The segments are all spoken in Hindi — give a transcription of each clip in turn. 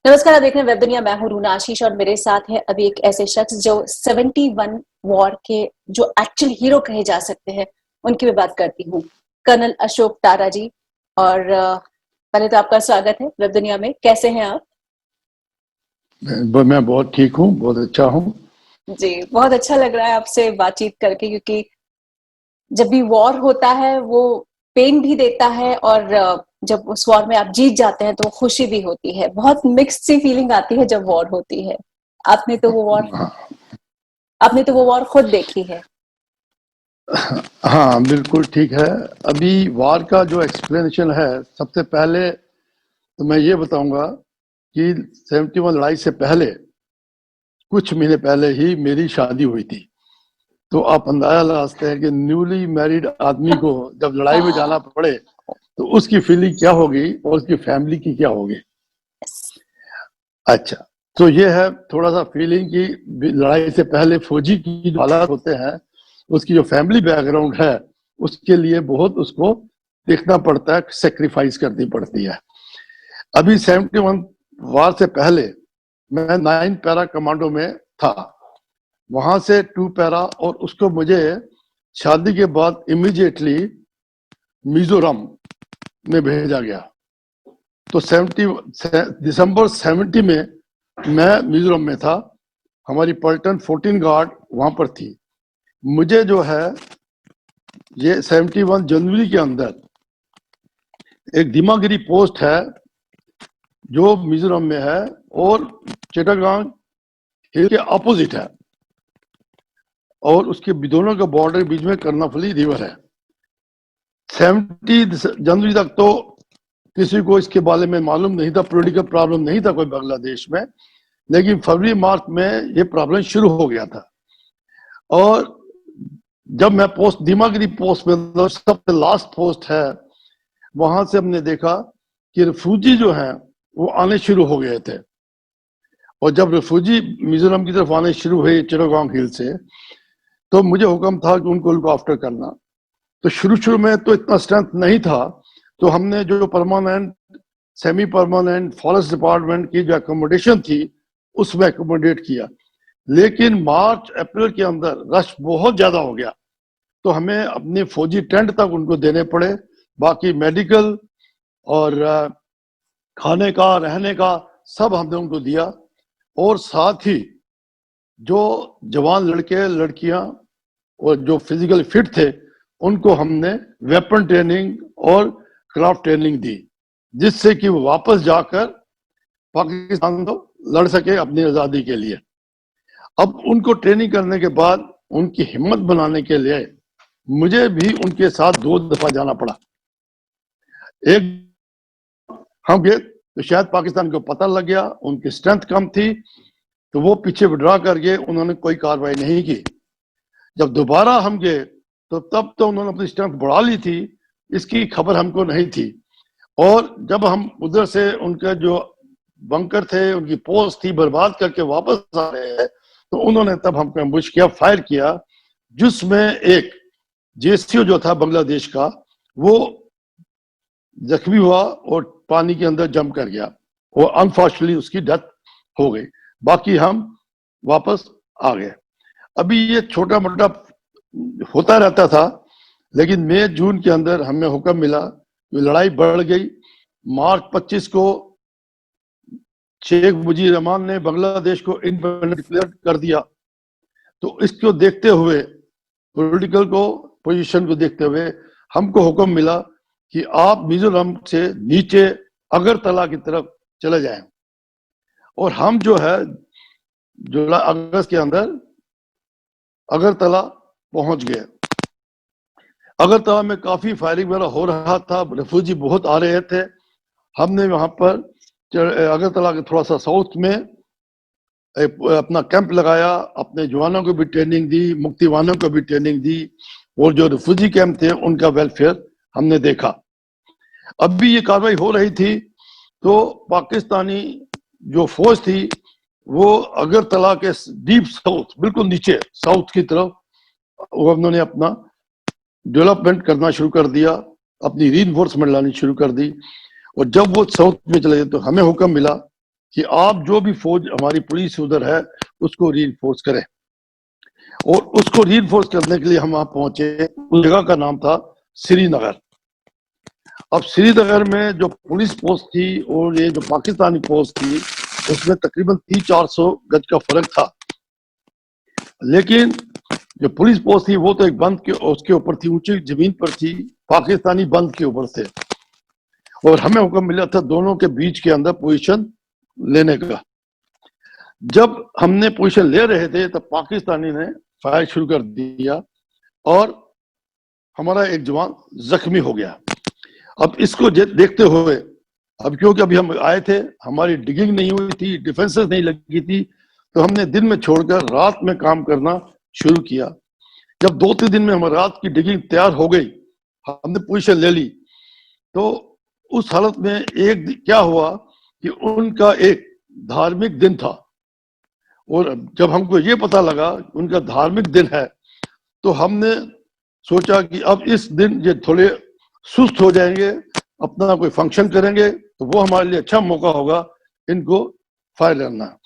नमस्कार, आप देख रहे हैं वेब दुनिया। मैं हूं रूना आशीष और मेरे साथ है अभी एक ऐसे शख्स जो 71 वॉर के जो एक्चुअल हीरो कहे जा सकते हैं, उनकी मैं बात करती हूँ, कर्नल अशोक तारा जी। और पहले तो आपका स्वागत है वेब दुनिया में। कैसे हैं आप? मैं बहुत ठीक हूँ, बहुत अच्छा हूँ। जी, बहुत अच्छा लग रहा है आपसे बातचीत करके, क्योंकि जब भी वॉर होता है वो पेन भी देता है, और जब उस वॉर में आप जीत जाते हैं तो खुशी भी होती है। बहुत मिक्स्ड सी फीलिंग आती है जब वॉर होती है। आपने तो वो वॉर हाँ, आपने तो वो वॉर खुद देखी है। हाँ, बिल्कुल ठीक है। अभी वार का जो एक्सप्लेनेशन है, सबसे पहले तो मैं ये बताऊंगा कि 71 लड़ाई से पहले कुछ महीने पहले ही मेरी शादी हुई थी। तो आप अंदाजा लगा सकते हैं कि न्यूली मैरिड आदमी को जब लड़ाई में जाना पड़े तो उसकी फीलिंग क्या होगी और उसकी फैमिली की क्या होगी। अच्छा, तो ये है थोड़ा सा फीलिंग की लड़ाई से पहले फौजी की जो हालात होते हैं, उसकी जो फैमिली बैकग्राउंड है, उसके लिए बहुत उसको देखना पड़ता है, सेक्रीफाइस करनी पड़ती है। अभी 71 वार से पहले मैं 9 पैरा कमांडो में था, वहां से 2 पैरा, और उसको मुझे शादी के बाद इमीडिएटली मिजोरम में भेजा गया। तो दिसंबर 70 में मैं मिजोरम में था। हमारी पल्टन 14 गार्ड वहां पर थी। मुझे जो है ये 71 जनवरी के अंदर एक दिमागिरी पोस्ट है जो मिजोरम में है और चिटागांग हिल के अपोजिट है, और उसके दोनों के बॉर्डर के बीच में कर्नाफली रिवर है। 70 जनवरी तक तो किसी को इसके बारे में मालूम नहीं था, पॉलिटिकल प्रॉब्लम नहीं था कोई बांग्लादेश में। लेकिन फरवरी मार्च में ये प्रॉब्लम शुरू हो गया था। और जब मैं पोस्ट दिमागी पोस्ट में, सबसे लास्ट पोस्ट है, वहां से हमने देखा कि रिफ्यूजी जो हैं वो आने शुरू हो गए थे। और जब रिफ्यूजी मिजोरम की तरफ आने शुरू हुए चिटागांग हिल से, तो मुझे हुक्म था कि उनको लुक आफ्टर करना। तो शुरू शुरू में तो इतना स्ट्रेंथ नहीं था, तो हमने जो permanent semi permanent forest department की जो एकोमोडेशन थी उसमें एकोमोडेट किया। लेकिन मार्च अप्रैल के अंदर रश बहुत ज्यादा हो गया, तो हमें अपने फौजी टेंट तक उनको देने पड़े। बाकी मेडिकल और खाने का, रहने का सब हमने उनको दिया। और साथ ही जो जवान लड़के लड़कियां और जो फिजिकल फिट थे, उनको हमने वेपन ट्रेनिंग और क्राफ्ट ट्रेनिंग दी, जिससे कि वो वापस जाकर पाकिस्तान को लड़ सके अपनी आजादी के लिए। अब उनको ट्रेनिंग करने के बाद उनकी हिम्मत बनाने के लिए मुझे भी उनके साथ 2 दफा जाना पड़ा। एक हम गए तो शायद पाकिस्तान को पता लग गया, उनकी स्ट्रेंथ कम थी, तो वो पीछे विड्रॉ कर गए, उन्होंने कोई कार्रवाई नहीं की। जब दोबारा हम गए तो तब तो उन्होंने अपनी स्ट्रेंथ बढ़ा ली थी, इसकी खबर हमको नहीं थी। और जब हम उधर से उनके जो बंकर थे, उनकी पोस्ट थी, बर्बाद करके वापस आ रहे हैं, तो उन्होंने तब हमको एम्बुश किया, फायर किया, जिसमें एक जेसीओ जो था बांग्लादेश का, वो जख्मी हुआ और पानी के अंदर जम कर गया, और अनफॉर्चुनेटली उसकी डेथ हो गई। बाकी हम वापस आ गए। अभी ये छोटा मोटा होता रहता था, लेकिन मई जून के अंदर हमें हुक्म मिला कि लड़ाई बढ़ गई। मार्च 25 को शेख मुजीब रहमान ने बांग्लादेश को इंडिपेंडेंट डिक्लेयर कर दिया। तो इसको देखते हुए, पॉलिटिकल को पोजीशन को देखते हुए, हमको हुक्म मिला कि आप मिजोरम से नीचे अगरतला की तरफ चले जाएं। और हम जो है जुलाई अगस्त के अंदर अगरतला पहुंच गए। अगरतला में काफी फायरिंग वगैरह हो रहा था, रिफ्यूजी बहुत आ रहे थे। हमने वहां पर अगरतला के थोड़ा सा साउथ में अपना कैंप लगाया, अपने जवानों को भी ट्रेनिंग दी, मुक्तिवानों को भी ट्रेनिंग दी, और जो रिफ्यूजी कैंप थे उनका वेलफेयर हमने देखा। अब भी ये कार्रवाई हो रही थी, तो पाकिस्तानी जो फौज थी वो अगरतला के डीप साउथ, बिल्कुल नीचे साउथ की तरफ, वो उन्होंने अपना डेवलपमेंट करना शुरू कर दिया, अपनी रीइंफोर्समेंट लानी शुरू कर दी। और जब वो साउथ में चले गए तो हमें हुक्म मिला कि आप जो भी फौज हमारी पुलिस उधर है उसको रीइंफोर्स करें। और उसको रीइंफोर्स करने के लिए हम वहां पहुंचे। उस जगह का नाम था श्रीनगर। अब श्रीनगर में जो पुलिस पोस्ट थी और ये जो पाकिस्तानी पोस्ट थी उसमें तकरीबन 300-400 गज का फर्क था। लेकिन जो पुलिस पोस्ट थी वो तो एक बंद के उसके ऊपर थी, ऊंची जमीन पर थी, पाकिस्तानी बंद के ऊपर थे। और हमें हुक्म मिला था दोनों के बीच के अंदर पोजीशन लेने का। जब हमने पोजीशन ले रहे थे तब पाकिस्तानी ने फायर शुरू कर दिया और हमारा एक जवान जख्मी हो गया। अब इसको देखते हुए, अब क्योंकि अभी हम आए थे, हमारी डिगिंग नहीं हुई थी, डिफेंसेस नहीं लगी थी, तो हमने दिन में छोड़कर रात में काम करना शुरू किया। जब 2-3 दिन में हमारी रात की डिगिंग तैयार हो गई, हमने पोजीशन ले ली, तो उस हालत में एक क्या हुआ कि उनका एक धार्मिक दिन था। और जब हमको ये पता लगा उनका धार्मिक दिन है तो हमने सोचा कि अब इस दिन ये थोड़े सुस्त हो जाएंगे, अपना कोई फंक्शन करेंगे, तो वो हमारे लिए अच्छा मौका होगा इनको फायर करना।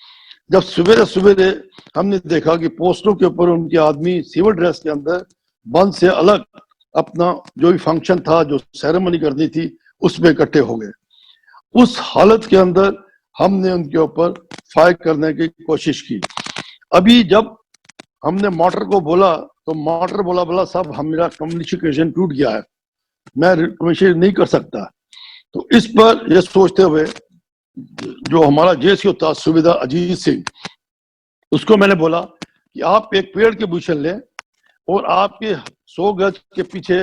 जब सवेरे सवेरे हमने देखा कि पोस्टों के ऊपर उनके आदमी सिविल ड्रेस के अंदर बंद से अलग अपना जो भी फंक्शन था, जो सेरेमनी करनी थी, उसमें इकट्ठे हो गए। उस हालत के अंदर हमने उनके ऊपर फायर करने की कोशिश की। अभी जब हमने मॉडर को बोला तो मॉडर बोला साहब हम मेरा कम्युनिकेशन टूट गया है, मैं कम्युनिकेशन नहीं कर सकता। तो इस पर यह सोचते हुए जो हमारा जेसीओ था सुविधा अजीत सिंह, उसको मैंने बोला कि आप एक पेड़ की पोजीशन लें और आपके 100 गज के पीछे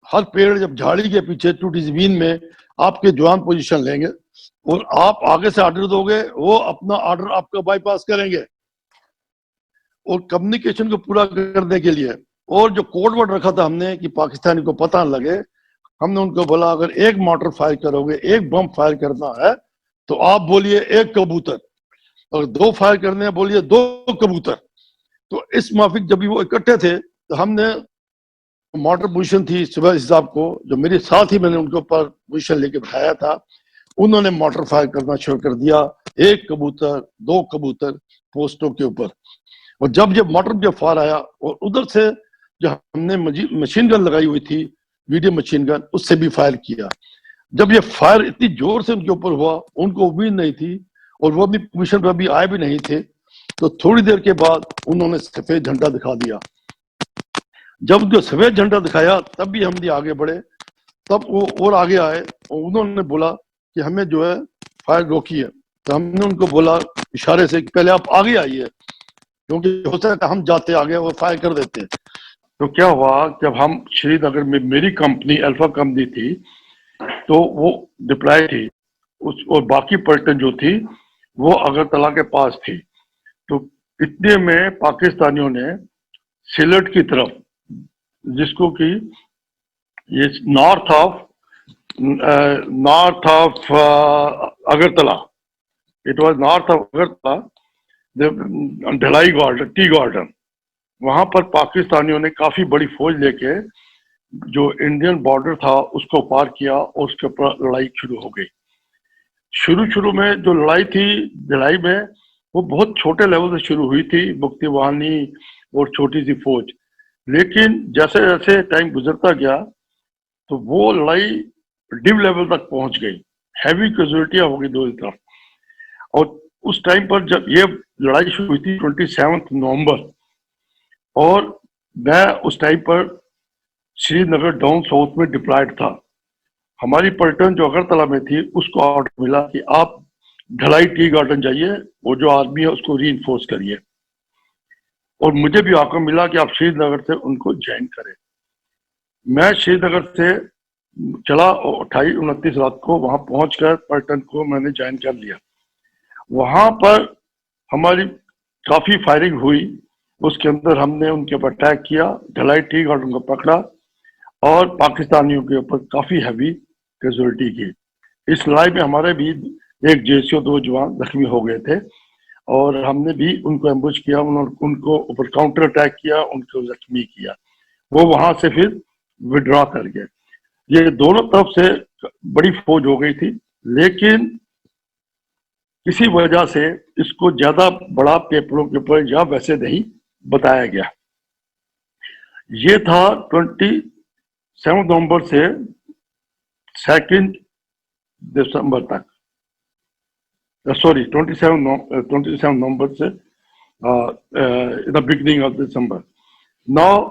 हर पेड़, जब झाड़ी के पीछे टूटी जमीन में आपके जवान पोजीशन लेंगे और आप आगे से ऑर्डर दोगे, वो अपना ऑर्डर आपका बाईपास करेंगे। और कम्युनिकेशन को पूरा करने के लिए और जो कोड वर्ड रखा था हमने कि पाकिस्तानी को पता न लगे, हमने उनको बोला अगर एक मोटर फायर करोगे, एक बम फायर करना है तो आप बोलिए एक कबूतर, और 2 फायर करने हैं बोलिए 2 कबूतर। तो इस माफिक जब भी वो इकट्ठे थे तो हमने मोटर पोजीशन थी सुबह साहब को, जो मेरे साथ ही मैंने उनके ऊपर पोजीशन लेके बैठाया था, उन्होंने मोटर फायर करना शुरू कर दिया, 1 कबूतर 2 कबूतर पोस्टों के ऊपर। और जब ये मोटर जब फायर आया और उधर से जो हमने मशीन गन लगाई हुई थी, मीडियम मशीन गन, उससे भी फायर किया। जब ये फायर इतनी जोर से उनके ऊपर हुआ, उनको उम्मीद नहीं थी और वो भी पोजीशन पर अभी आए भी नहीं थे, तो थोड़ी देर के बाद उन्होंने सफेद झंडा दिखा दिया। जब जो सफेद झंडा दिखाया तब भी हम भी आगे बढ़े, तब वो और आगे आए और उन्होंने बोला कि हमें जो है फायर रोकी है। तो हमने उनको बोला इशारे से कि पहले आप आगे आइए, क्योंकि हो सकता है हम जाते आगे और फायर कर देते। तो क्या हुआ, जब हम श्रीनगर में, मेरी कंपनी अल्फा कंपनी थी, तो वो डिप्लॉय थी उस, और बाकी पलटन जो थी वो अगरतला के पास थी। तो इतने में पाकिस्तानियों ने सिलट की तरफ, जिसको कि ये north of Agartala, it was north of Agartala, ढलाई गार्डन, टी गार्डन, वहां पर पाकिस्तानियों ने काफी बड़ी फौज लेके जो इंडियन बॉर्डर था उसको पार किया और उसके ऊपर लड़ाई शुरू हो गई। शुरू में जो लड़ाई थी ढलाई में, वो बहुत छोटे लेवल से शुरू हुई थी, मुक्ति वाहिनी और छोटी सी फौज। लेकिन जैसे जैसे टाइम गुजरता गया तो वो लड़ाई डिव लेवल तक पहुंच गई, हैवी कैजुअलिटियां हो गई दोनों तरफ। और उस टाइम पर जब ये लड़ाई शुरू हुई थी 27 नवंबर, और मैं उस टाइम पर श्रीनगर डाउन साउथ में डिप्लॉयड था। हमारी पलटन जो अगरतला में थी उसको ऑर्डर मिला कि आप ढलाई टी गार्डन जाइए और जो आदमी है उसको रीइंफोर्स करिए, और मुझे भी आकर मिला कि आप श्रीनगर से उनको ज्वाइन करें। मैं श्रीनगर से चला और 28-29 रात को वहां पहुंचकर पलटन को मैंने ज्वाइन कर लिया। वहां पर हमारी काफी फायरिंग हुई, उसके अंदर हमने उनके ऊपर अटैक किया, ढलाई टी गार्डन को पकड़ा और पाकिस्तानियों के ऊपर काफी हैवी कैजुअलिटी की। इस लड़ाई में हमारे भी एक जेसीओ 2 जवान जख्मी हो गए थे और हमने भी उनको एम्बुश किया, उनको ऊपर काउंटर अटैक किया, उनको जख्मी किया। वो वहां से फिर विड्रॉ कर गए। ये दोनों तरफ से बड़ी फौज हो गई थी, लेकिन किसी वजह से इसको ज्यादा बड़ा पेपरों के ऊपर या वैसे नहीं बताया गया। ये था 27 नवंबर से 2 दिसंबर तक, सॉरी 27 नवंबर से the beginning of December. Now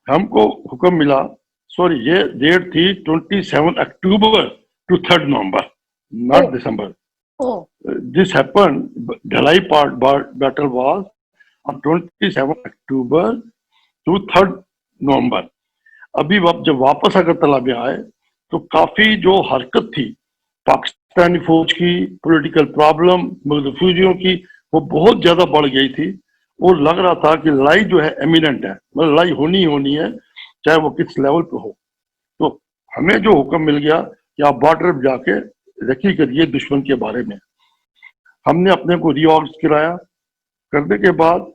हमको हुक्म मिला, सॉरी ये डेट थी 27 October to 3 November, not Oh, December. oh, This happened, Dalai part battle was on 27 October to 3 November. अभी जब वापस अगरतला में आए तो काफी जो हरकत थी पाकिस्तानी फौज की, पॉलिटिकल प्रॉब्लम रिफ्यूजियों की, वो बहुत ज्यादा बढ़ गई थी। और लग रहा था कि लड़ाई जो है एमिनेंट है, मतलब लड़ाई होनी होनी है, चाहे वो किस लेवल पे हो। तो हमें जो हुक्म मिल गया कि आप बॉर्डर पे जाके रेकी करिए दुश्मन के बारे में। हमने अपने को रीऑर्गनाइज कराया। करने के बाद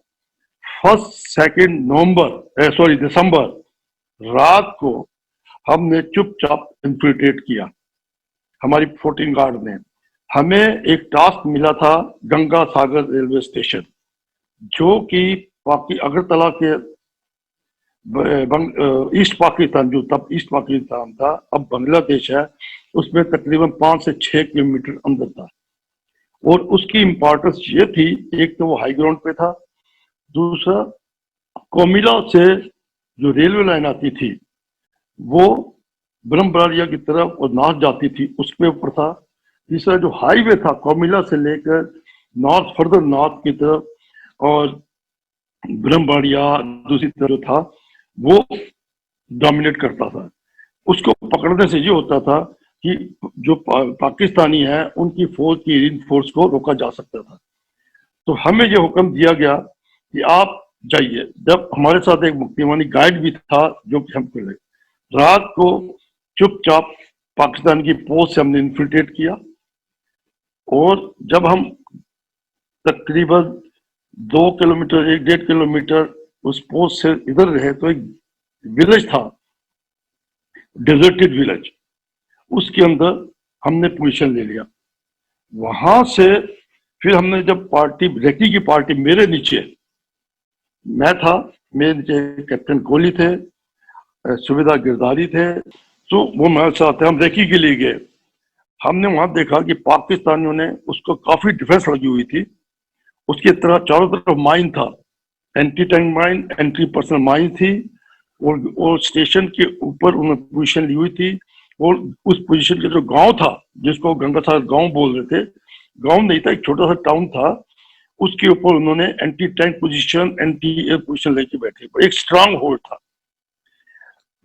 1 दिसंबर रात को हमने चुपचाप इन्फिल्ट्रेट किया। हमारी 14 गार्ड ने हमें एक टास्क मिला था गंगा सागर रेलवे स्टेशन, जो कि अगरतला के ईस्ट पाकिस्तान, जो तब ईस्ट पाकिस्तान था अब बांग्लादेश है, उसमें तकरीबन 5 से 6 किलोमीटर अंदर था। और उसकी इम्पोर्टेंस ये थी, एक तो वो हाई ग्राउंड पे था, दूसरा कोमिला से जो रेलवे लाइन आती थी वो ब्रह्मबाड़िया की तरफ और नॉर्थ जाती थी, उसके ऊपर था। तीसरा जो हाईवे था कोमिला से लेकर नॉर्थ, फर्दर नॉर्थ की तरफ, और ब्रह्मबाड़िया दूसरी तरफ जो था वो डोमिनेट करता था। उसको पकड़ने से ये होता था कि जो पाकिस्तानी है उनकी फौज की रीइंफोर्स को रोका जा सकता था। तो हमें ये हुक्म दिया गया कि आप जाइए। जब हमारे साथ एक मुक्तिमानी गाइड भी था जो कि हमको ले, रात को चुपचाप पाकिस्तान की पोस्ट से हमने इन्फिल्ट्रेट किया। और जब हम तकरीबन 2 किलोमीटर, 1-1.5 किलोमीटर उस पोस्ट से इधर रहे तो एक विलेज था, डेजर्टेड विलेज, उसके अंदर हमने पोजीशन ले लिया। वहां से फिर हमने जब पार्टी रेकी की पार्टी, मेरे नीचे मैं था, मेरे नीचे कैप्टन कोहली थे, सुबेदार गिरदारी थे, तो वो मेरे साथ हम रेकी के लिए गए। हमने वहां देखा कि पाकिस्तानियों ने उसको काफी डिफेंस लगी हुई थी, उसकी तरह चारों तरफ माइन था, anti tank mine, anti personal mine थी। और स्टेशन के ऊपर उन्होंने पोजीशन ली हुई थी। और उस पोजीशन का जो गांव था, जिसको गंगासागर गांव बोल रहे थे, गांव नहीं था, एक छोटा सा टाउन था, उसके ऊपर उन्होंने anti tank position, anti air position लेके बैठे, एक स्ट्रांग होल्ड था।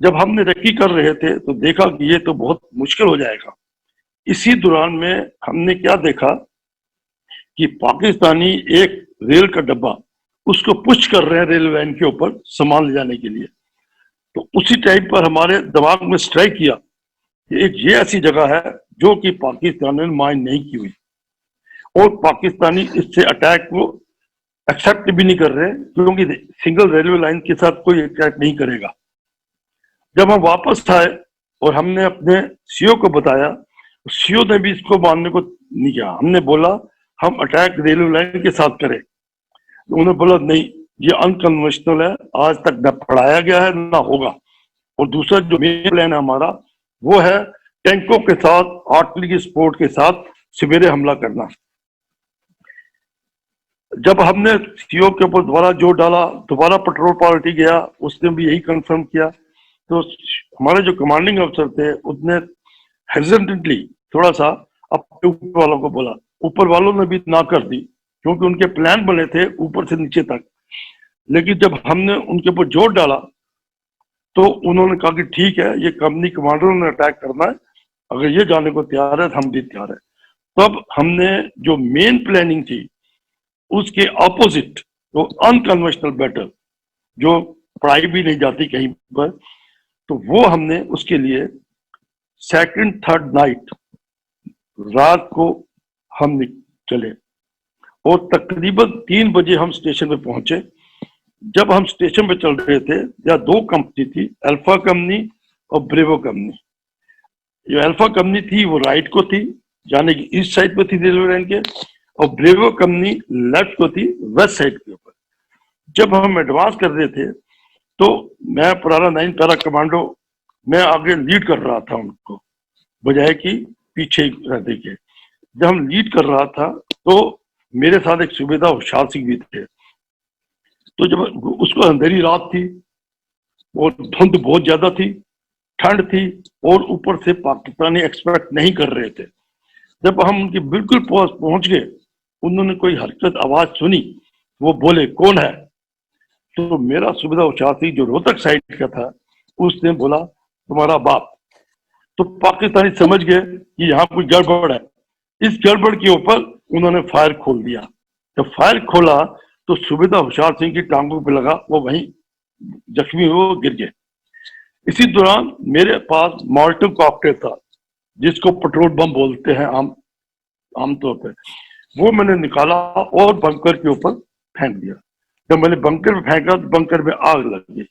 जब हमने रेकी कर रहे थे तो देखा कि ये तो बहुत मुश्किल हो जाएगा। इसी दौरान में हमने क्या देखा कि पाकिस्तानी एक रेल का डब्बा उसको पुश कर रहे हैं रेल लाइन के ऊपर सामान ले जाने के लिए। तो उसी टाइम पर हमारे दिमाग में स्ट्राइक किया कि एक ये ऐसी जगह है जो कि पाकिस्तान ने माइन नहीं की हुई, और पाकिस्तानी इससे अटैक को एक्सेप्ट भी नहीं कर रहे, क्योंकि सिंगल रेलवे लाइन के साथ कोई अटैक नहीं करेगा। जब हम वापस आए और हमने अपने सीओ को बताया, सीओ ने भी इसको मानने को नहीं किया। हमने बोला हम अटैक रेलवे लाइन के साथ करें, तो उन्होंने बोला नहीं, ये अनकन्वेंशनल है, आज तक न पढ़ाया गया है ना होगा। और दूसरा जो मेन प्लान है हमारा वो है टैंकों के साथ, आर्टिलरी की सपोर्ट के साथ सवेरे हमला करना। जब हमने सीओ के ऊपर दोबारा जोर डाला, दोबारा पेट्रोल पार्टी गया, उसने भी यही कंफर्म किया। तो हमारे जो कमांडिंग अफसर थे उसने हेजिटेंटली थोड़ा सा अपने ऊपर वालों को बोला, ऊपर वालों ने भी ना कर दी, क्योंकि उनके प्लान बने थे ऊपर से नीचे तक। लेकिन जब हमने उनके ऊपर जोर डाला तो उन्होंने कहा कि ठीक है, ये कंपनी कमांडरों ने अटैक करना है, अगर ये जाने को तैयार है तो हम भी तैयार है। तब हमने जो मेन प्लानिंग थी उसके ऑपोजिट, तो अनकन्वेंशनल बैटल जो पढ़ाई भी नहीं जाती कहीं पर, तो वो हमने उसके लिए सेकंड थर्ड नाइट रात को हम चले, और तकरीबन 3 बजे हम स्टेशन पे पहुंचे। जब हम स्टेशन पे चल रहे थे, या 2 कंपनी थी, अल्फा कंपनी और ब्रेवो कंपनी। जो अल्फा कंपनी थी वो राइट को थी, यानी कि ईस्ट साइड पे थी रेलवे लाइन के, और ब्रेवो कंपनी लेफ्ट को थी वेस्ट साइड के ऊपर। जब हम एडवांस कर रहे थे तो मैं पुराना 9 पैरा कमांडो, मैं आगे लीड कर रहा था उनको, बजाय कि पीछे रहते के। जब हम लीड कर रहा था तो मेरे साथ एक सूबेदार होशियार सिंह भी थे। तो जब उसको अंधेरी रात थी और धुंध बहुत ज्यादा थी, ठंड थी, और ऊपर से पाकिस्तानी एक्सपेक्ट नहीं कर रहे थे। जब हम उनके बिल्कुल पास पहुंच गए, उन्होंने कोई हरकत आवाज सुनी, वो बोले कौन है? तो मेरा सूबेदार होशियार सिंह जो रोहतक साइड का था, उसने बोला तुम्हारा बाप। तो पाकिस्तानी समझ गए कि यहाँ कोई गड़बड़ है। इस गड़बड़ के ऊपर उन्होंने फायर खोल दिया। जब फायर खोला तो सूबेदार होशियार सिंह की टांगों पे लगा, वो वहीं जख्मी हुए, वो गिर गए। इसी दौरान मेरे पास मॉल्टो कॉकटेल था, जिसको पेट्रोल बम बोलते हैं आमतौर पे, वो मैंने निकाला और बंकर के ऊपर फेंक दिया। जब मैंने बंकर में फेंका तो बंकर में आग लग गई।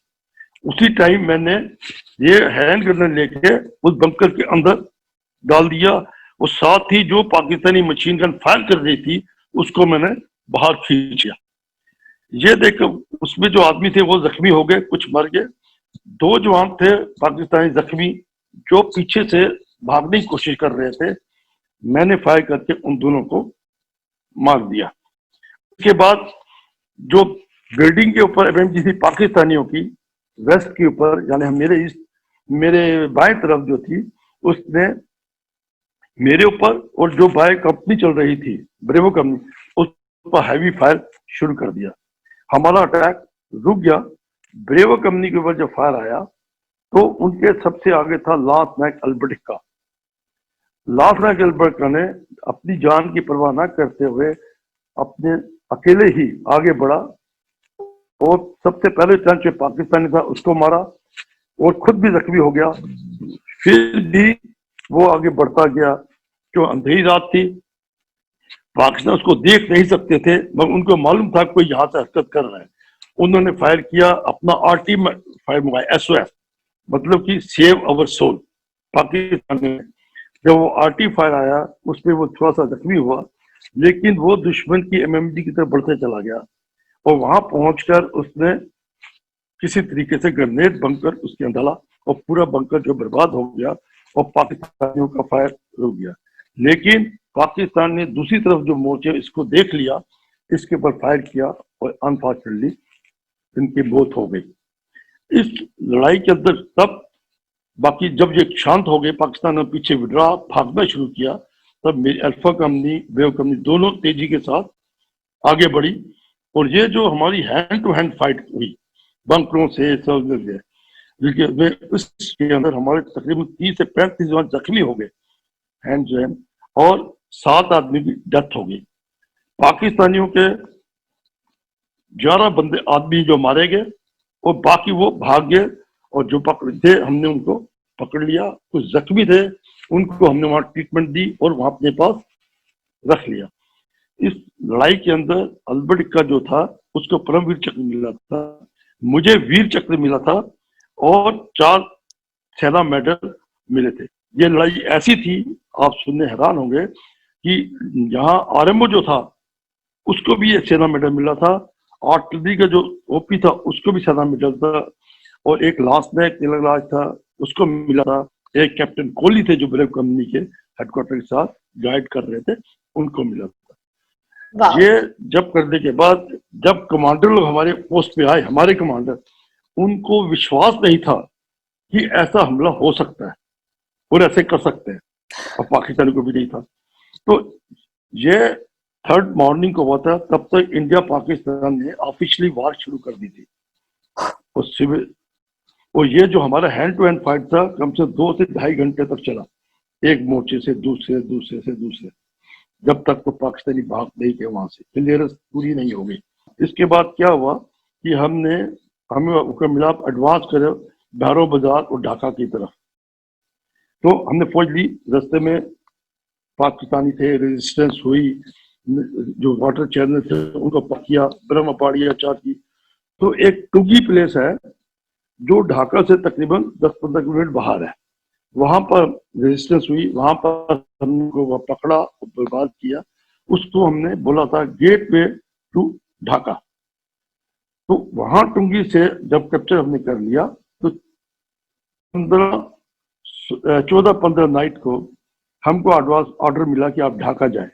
उसी टाइम मैंने ये हैंड ग्रेनेड लेके उस बंकर के अंदर डाल दिया, और साथ ही जो पाकिस्तानी मशीन गन फायर कर रही थी उसको मैंने बाहर खींचा। ये देख उसमें जो आदमी थे वो जख्मी हो गए, कुछ मर गए। 2 जवान थे पाकिस्तानी जख्मी, जो पीछे से भागने की कोशिश कर रहे थे। मैंने फायर करके उन दोनों को मार दिया। उसके बाद जो बिल्डिंग के ऊपर एमएमजी थी पाकिस्तानियों की, वेस्ट के ऊपर, यानी मेरे बाएं तरफ जो थी, उसने मेरे ऊपर और जो बाएं कंपनी चल रही थी ब्रेवो कंपनी, उस पर हैवी फायर शुरू कर दिया। हमारा अटैक रुक गया। ब्रेवो कंपनी के ऊपर जब फायर आया तो उनके सबसे आगे था लांस नायक अल्बर्टिका। लांस नायक अल्बर्टिका ने अपनी जान की परवाह न करते हुए अपने अकेले ही आगे बढ़ा, और सबसे पहले टर्न जो पाकिस्तानी था उसको मारा, और खुद भी जख्मी हो गया। फिर भी वो आगे बढ़ता गया। जो अंधेरी रात थी, पाकिस्तान उसको देख नहीं सकते थे, मगर उनको मालूम था कोई यहाँ से हरकत कर रहा है। उन्होंने फायर किया, अपना आरटी फायर मंगाया, SOS, मतलब कि सेव अवर सोल। पाकिस्तान में जब वो आरटी फायर आया, उसमें वो थोड़ा सा जख्मी हुआ, लेकिन वो दुश्मन की एमएमजी की तरफ बढ़ते चला गया, और वहां पहुंचकर उसने किसी तरीके से ग्रेनेड बंकर उसके अंदर डाला, और पूरा बंकर जो बर्बाद हो गया, और पाकिस्तानियों का फायर रुक गया। लेकिन पाकिस्तान ने दूसरी तरफ जो मोर्चे इसको देख लिया, इसके ऊपर फायर किया, और अनफॉर्चुनेटली इनकी मौत हो गई। इस लड़ाई के अंदर तब बाकी जब ये शांत हो गए, पाकिस्तान ने पीछे विड्रा भागना शुरू किया, तब मेरी अल्फा कंपनी, ब्रेवो कंपनी दोनों तेजी के साथ आगे बढ़ी, और ये जो हमारी हैंड टू हैंड फाइट हुई बंकरों से सब, उसके अंदर हमारे तकरीबन 30 से 35 जवान जख्मी हो गए हैंड टू हैंड, और 7 आदमी की डेथ हो गई। पाकिस्तानियों के 11 बंदे आदमी जो मारे गए, और बाकी वो भाग गए, और जो पकड़े थे हमने उनको पकड़ लिया। कुछ जख्मी थे, उनको हमने वहां ट्रीटमेंट दी और वहां अपने पास रख लिया। इस लड़ाई के अंदर अल्बर्ट का जो था उसको परमवीर चक्र मिला था, मुझे वीर चक्र मिला था, और 4 सेना मेडल मिले थे। ये लड़ाई ऐसी थी, आप सुनने हैरान होंगे कि यहाँ आरएमओ जो था उसको भी एक सेना मेडल मिला था, आर्टिलरी का जो ओपी था उसको भी सेना मेडल था, और एक लांस नायक तिलकराज था उसको मिला था, एक कैप्टन कोहली थे जो ब्रेव कंपनी के हेडक्वार्टर के साथ गाइड कर रहे थे, उनको मिला था। ये जब करने के बाद जब कमांडर लोग हमारे पोस्ट पे आए, हमारे कमांडर, उनको विश्वास नहीं था कि ऐसा हमला हो सकता है और ऐसे कर सकते हैं, और पाकिस्तान को भी नहीं था। तो ये 3rd मॉर्निंग को हुआ था, तब तक इंडिया पाकिस्तान ने ऑफिशियली वार शुरू कर दी थी। और ये जो हमारा हैंड टू हैंड फाइट था, कम से 2 से 2.5 घंटे तक चला, एक मोर्चे से दूसरे, दूसरे से दूसरे, जब तक तो पाकिस्तानी भाग नहीं गए वहां से, क्लियरेंस पूरी नहीं हो गई। इसके बाद क्या हुआ कि हमें मिला एडवांस करे भैरो बाजार और ढाका की तरफ। तो हमने फौज ली, रास्ते में पाकिस्तानी थे, रेजिस्टेंस हुई, जो वाटर चैनल थे उनको पकिया, ब्रह्म पहाड़िया चार की। तो एक टुगी प्लेस है जो ढाका से तकरीबन 10-15 किलोमीटर बाहर है, वहां पर रेजिस्टेंस हुई, वहां पर हमको पकड़ा और बर्बाद किया, उसको हमने बोला था गेटवे टू ढाका। तो वहां टुंगी से जब कैप्चर हमने कर लिया तो 14-15 नाइट को हमको एडवांस ऑर्डर मिला कि आप ढाका जाए।